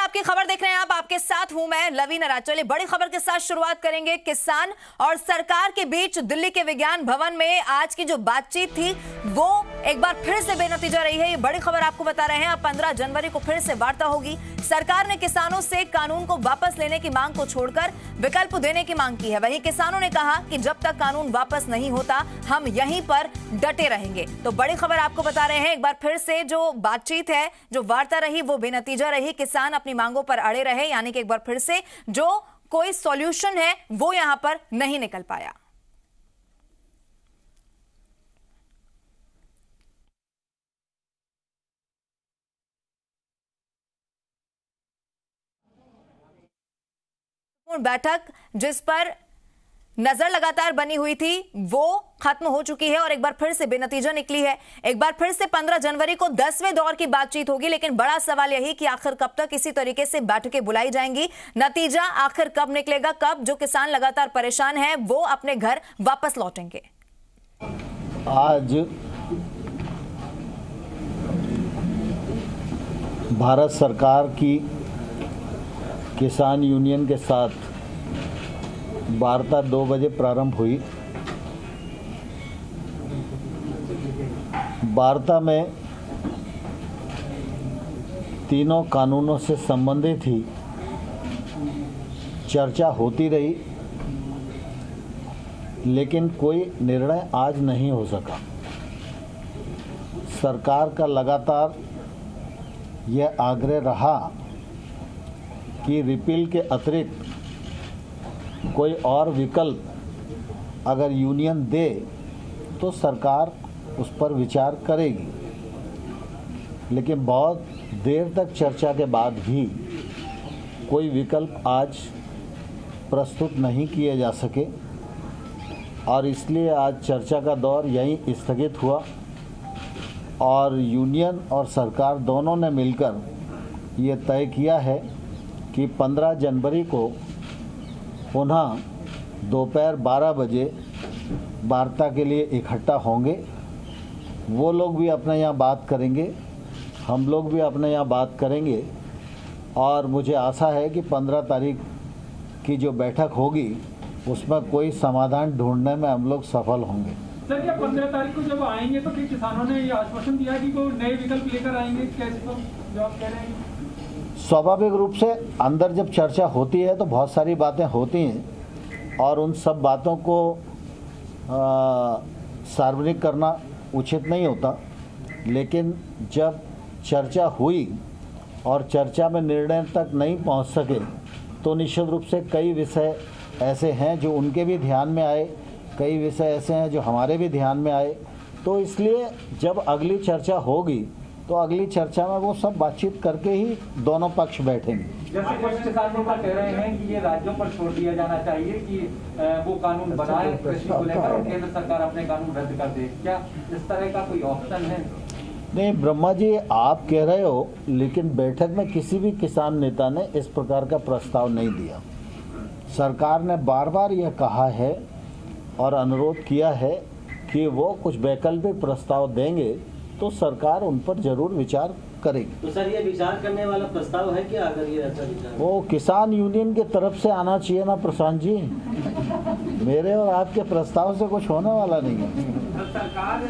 आपकी खबर देख रहे हैं आप, आपके साथ हूं मैं लवी नाराज। चलिए बड़ी खबर के साथ शुरुआत करेंगे। किसान और सरकार के बीच दिल्ली के विज्ञान भवन में आज की जो बातचीत थी वो एक बार फिर से बेनतीजा रही है। ये बड़ी खबर आपको बता रहे हैं। अब 15 जनवरी को फिर से वार्ता होगी। सरकार ने किसानों से कानून को वापस लेने की मांग को छोड़कर विकल्प देने की मांग की है। वहीं किसानों ने कहा कि जब तक कानून वापस नहीं होता हम यहीं पर डटे रहेंगे। तो बड़ी खबर आपको बता रहे हैं। एक बार फिर से जो बातचीत है, जो वार्ता रही वो बेनतीजा रही। किसान अपनी मांगों पर अड़े रहे, यानी कि एक बार फिर से जो कोई सॉल्यूशन है वो यहां पर नहीं निकल पाया। बैठक जिस पर नजर लगातार बनी हुई थी वो खत्म हो चुकी है और एक बार फिर से बेनतीजा निकली है। एक बार फिर से 15 जनवरी को 10वें दौर की बातचीत होगी, लेकिन बड़ा सवाल यही कि आखिर कब तक इसी तरीके से बैठकें बुलाई जाएंगी, नतीजा आखिर कब निकलेगा, कब जो किसान लगातार परेशान हैं वो अपने घर वापस लौटेंगे। आज भारत सरकार की किसान यूनियन के साथ वार्ता 2 बजे प्रारंभ हुई। वार्ता में तीनों कानूनों से संबंधित ही चर्चा होती रही, लेकिन कोई निर्णय आज नहीं हो सका। सरकार का लगातार यह आग्रह रहा कि रिपील के अतिरिक्त कोई और विकल्प अगर यूनियन दे तो सरकार उस पर विचार करेगी, लेकिन बहुत देर तक चर्चा के बाद भी कोई विकल्प आज प्रस्तुत नहीं किए जा सके और इसलिए आज चर्चा का दौर यहीं स्थगित हुआ और यूनियन और सरकार दोनों ने मिलकर ये तय किया है कि 15 जनवरी को पुनः दोपहर 12 बजे वार्ता के लिए इकट्ठा होंगे। वो लोग भी अपने यहाँ बात करेंगे, हम लोग भी अपने यहाँ बात करेंगे और मुझे आशा है कि 15 तारीख की जो बैठक होगी उसमें कोई समाधान ढूंढने में हम लोग सफल होंगे। सर, क्या 15 तारीख को जब आएंगे तो फिर किसानों ने ये आश्वासन दिया कि कोई नए विकल्प लेकर आएंगे, कैसे जो आप कह रहे हैं? स्वाभाविक रूप से अंदर जब चर्चा होती है तो बहुत सारी बातें होती हैं और उन सब बातों को सार्वजनिक करना उचित नहीं होता, लेकिन जब चर्चा हुई और चर्चा में निर्णय तक नहीं पहुंच सके तो निश्चित रूप से कई विषय ऐसे हैं जो उनके भी ध्यान में आए, कई विषय ऐसे हैं जो हमारे भी ध्यान में आए। तो इसलिए जब अगली चर्चा होगी तो अगली चर्चा में वो सब बातचीत करके ही दोनों पक्ष बैठेंगे। जैसे कुछ किसानों का कह रहे हैं कि ये राज्यों पर छोड़ दिया जाना चाहिए कि वो कानून बनाए कृषि को लेकर और केंद्र सरकार अपने कानून रद्द कर दे। क्या इस तरह का कोई ऑप्शन है? नहीं ब्रह्मा जी, आप कह रहे हो, लेकिन बैठक में किसी भी किसान नेता ने इस प्रकार का प्रस्ताव नहीं दिया। सरकार ने बार बार यह कहा है और अनुरोध किया है कि वो कुछ वैकल्पिक प्रस्ताव देंगे तो सरकार उन पर जरूर विचार करेगी। तो सर, ये विचार करने वाला प्रस्ताव है क्या? अगर ये ऐसा विचार वो किसान यूनियन की तरफ से आना चाहिए ना प्रशांत जी। मेरे और आपके प्रस्ताव से कुछ होने वाला नहीं है। सरकार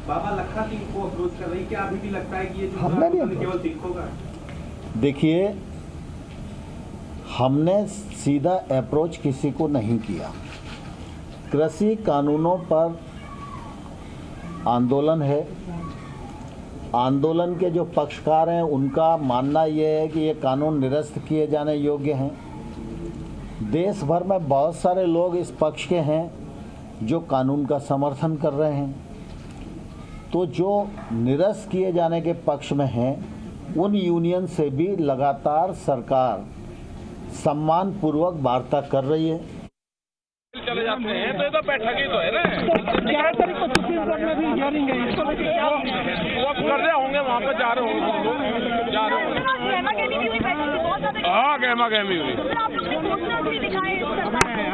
बाबा लखा सिंह को अप्रोच कर रही, क्या अभी भी लगता है कि ये केवल सिखों का? देखिए, हमने सीधा अप्रोच किसी को नहीं किया। कृषि कानूनों पर आंदोलन है। आंदोलन के जो पक्षकार हैं उनका मानना यह है कि ये कानून निरस्त किए जाने योग्य हैं। देश भर में बहुत सारे लोग इस पक्ष के हैं जो कानून का समर्थन कर रहे हैं। तो जो निरस्त किए जाने के पक्ष में हैं उन यूनियन से भी लगातार सरकार सम्मानपूर्वक वार्ता कर रही है। चले जाते हैं तो ये तो बैठक ही तो है ना। 11 तारीख को सुप्रीम कोर्ट में भी हियरिंग है, इसको लेकर क्या वो कर रहे होंगे, वहाँ पे जा रहे होंगे, जा रहे होंगे। हाँ, गहमा गहमी हुई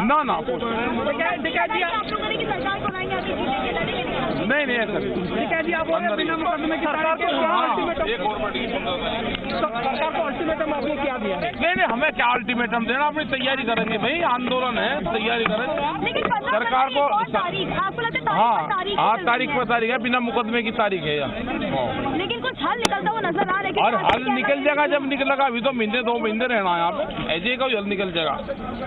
ना। नहीं नहीं ऐसा ठीक है जी, आप बोल रहे हैं बिना मुकदमे की सरकार को एक और बड़ी सरकार को अल्टीमेटम आपने क्या दिया है? नहीं नहीं, हमें क्या अल्टीमेटम देना, अपनी तैयारी करेंगे भाई, आंदोलन है, तैयारी करेंगे सरकार को। हाँ तारीख पर तारीख है, बिना मुकदमे की तारीख है यार। लेकिन कुछ हल निकलता हुआ नजर आ रहा है। और हल निकल जाएगा जब निकलेगा, अभी तो महीने 2 महीने रहना है यहाँ पे, ऐसे ही कोई हल निकल जाएगा।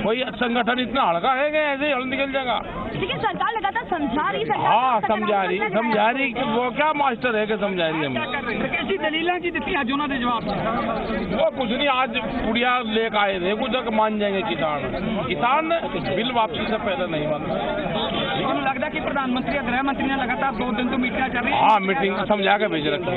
कोई संगठन इतना हल्का है कि ऐसे ही हल निकल जाएगा। लेकिन सरकार लगातार समझा रही है। हाँ समझा रही, वो क्या मास्टर है कि समझा रही हमें। कैसी दलीलें की दी आज उन्होंने जवाब? वो कुछ नहीं, आज पुड़िया लेकर आए थे, कुछ मान जाएंगे किसान बिल वापसी से पहले नहीं मान। लगता है कि प्रधानमंत्री और गृह मंत्री ने लगातार 2 दिन तो मीटिंग कर रही है। हाँ मीटिंग समझा के भेज रखी है।